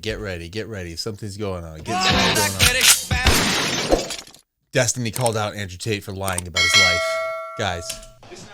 get ready. Something's going on. Something's going on. Destiny called out Andrew Tate for lying about his life. Guys.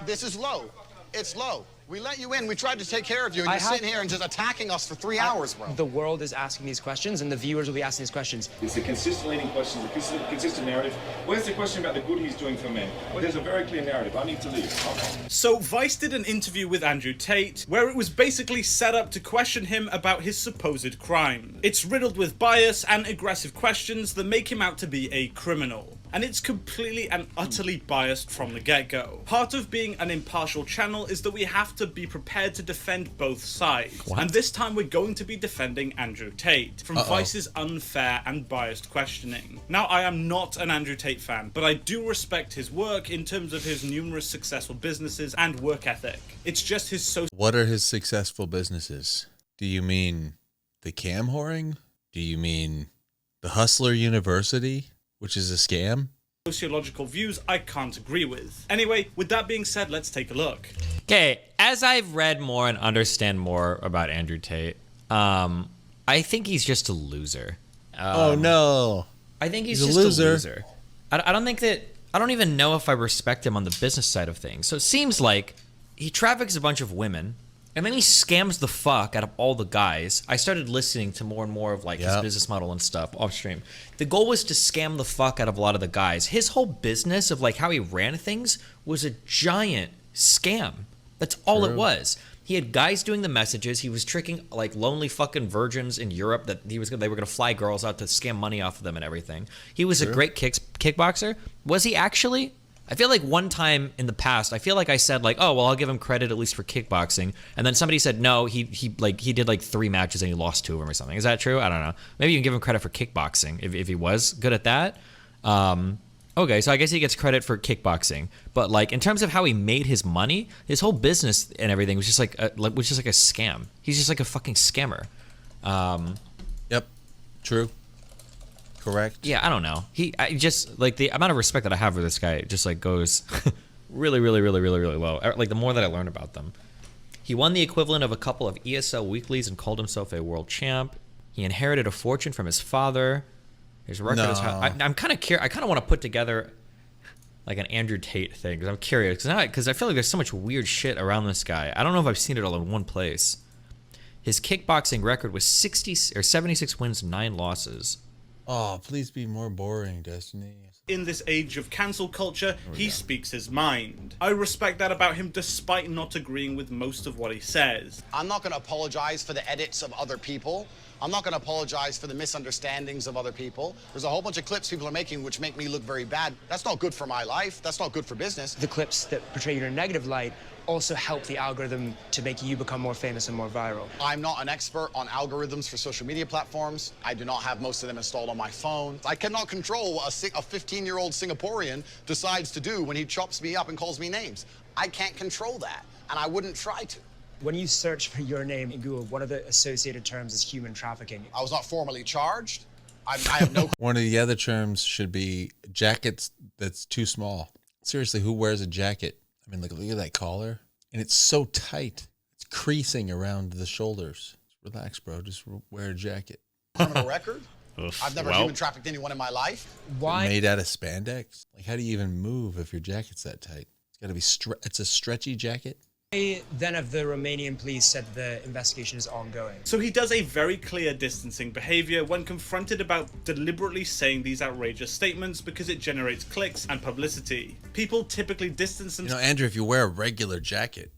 This is low. It's low. We let you in. We tried to take care of you, and you're sitting here and just attacking us for 3 hours, bro. The world is asking these questions, and the viewers will be asking these questions. It's a consistent leading question, it's a consistent narrative. Where's the question about the good he's doing for men? Well, there's a very clear narrative. I need to leave. Okay. So Vice did an interview with Andrew Tate, where it was basically set up to question him about his supposed crime. It's riddled with bias and aggressive questions that make him out to be a criminal. And it's completely and utterly biased from the get-go. Part of being an impartial channel is that we have to be prepared to defend both sides. What? And this time we're going to be defending Andrew Tate from Vice's unfair and biased questioning. Now, I am not an Andrew Tate fan, but I do respect his work in terms of his numerous successful businesses and work ethic. It's just his What are his successful businesses? Do you mean the cam whoring? Do you mean the Hustler University, which is a scam? Sociological views I can't agree with. Anyway, with that being said, let's take a look. Okay, as I've read more and understand more about Andrew Tate, I think he's just a loser. Oh no. I think he's just a loser. I don't even know if I respect him on the business side of things. So it seems like he traffics a bunch of women, and then he scams the fuck out of all the guys. I started listening to more and more of like his business model and stuff off stream. The goal was to scam the fuck out of a lot of the guys. His whole business of like how he ran things was a giant scam. That's all it was. He had guys doing the messages. He was tricking like lonely fucking virgins in Europe that they were gonna fly girls out to scam money off of them and everything. He was a great kickboxer. Was he actually? I feel like one time in the past, I feel like I said like, oh well, I'll give him credit at least for kickboxing, and then somebody said no, he did like 3 matches and he lost 2 of them or something. Is that true? I don't know. Maybe you can give him credit for kickboxing if he was good at that. Okay, so I guess he gets credit for kickboxing, but like in terms of how he made his money, his whole business and everything was just like a scam. He's just like a fucking scammer. Yep, true. Correct. Yeah, I don't know. I just like the amount of respect that I have for this guy just like goes really low. Like the more that I learn about them. He won the equivalent of a couple of ESL weeklies and called himself a world champ. He inherited a fortune from his father. His record is I'm kind of curious. I kind of want to put together like an Andrew Tate thing because I'm curious because I feel like there's so much weird shit around this guy. I don't know if I've seen it all in one place. His kickboxing record was 76 wins, 9 losses. Oh, please be more boring, Destiny. In this age of cancel culture, he speaks his mind. I respect that about him despite not agreeing with most of what he says. I'm not going to apologize for the edits of other people. I'm not going to apologize for the misunderstandings of other people. There's a whole bunch of clips people are making which make me look very bad. That's not good for my life. That's not good for business. The clips that portray you in a negative light also help the algorithm to make you become more famous and more viral. I'm not an expert on algorithms for social media platforms. I do not have most of them installed on my phone. I cannot control what a 15-year-old Singaporean decides to do when he chops me up and calls me names. I can't control that, and I wouldn't try to. When you search for your name in Google, one of the associated terms is human trafficking. I was not formally charged. I have no... One of the other terms should be jackets that's too small. Seriously, who wears a jacket? I mean, look at that collar. And it's so tight. It's creasing around the shoulders. Relax, bro. Just wear a jacket. Criminal record? I've never human trafficked anyone in my life. Why? Made out of spandex? Like, how do you even move if your jacket's that tight? It's got to be it's a stretchy jacket. Then of the Romanian police said the investigation is ongoing. So he does a very clear distancing behavior when confronted about deliberately saying these outrageous statements because it generates clicks and publicity. People typically distance themselves. You know, Andrew, if you wear a regular jacket,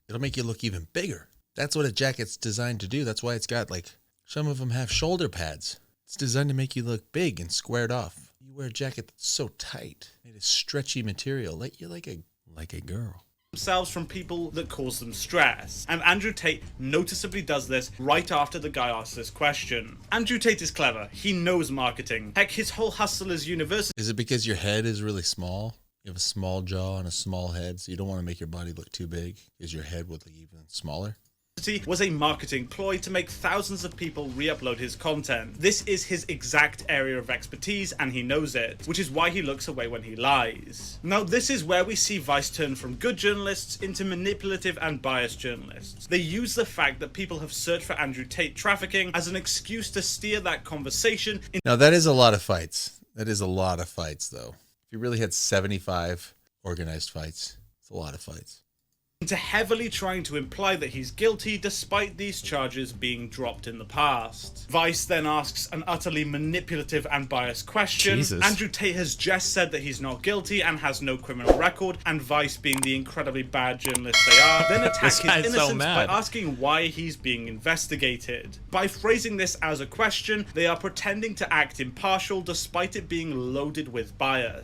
it'll make you look even bigger. That's what a jacket's designed to do. That's why it's got like, some of them have shoulder pads. It's designed to make you look big and squared off. You wear a jacket that's so tight, made of stretchy material, like you're like a girl. Themselves from people that cause them stress. And Andrew Tate noticeably does this right after the guy asks this question. Andrew Tate is clever. He knows marketing. Heck, his whole Hustlers University. Is it because your head is really small? You have a small jaw and a small head, so you don't want to make your body look too big because your head would look even smaller? publicity was a marketing ploy to make thousands of people re-upload his content. This is his exact area of expertise, and he knows it, which is why he looks away when he lies. Now, this is where we see Vice turn from good journalists into manipulative and biased journalists. They use the fact that people have searched for Andrew Tate trafficking as an excuse to steer that conversation. Now, that is a lot of fights. That is a lot of fights, though. If you really had 75 organized fights, it's a lot of fights. Into heavily trying to imply that he's guilty despite these charges being dropped in the past. Vice then asks an utterly manipulative and biased question. Jesus. Andrew Tate has just said that he's not guilty and has no criminal record, and Vice, being the incredibly bad journalists they are, then attack his guy's so innocence by mad. asking why he's being investigated. By phrasing this as a question, they are pretending to act impartial despite it being loaded with bias.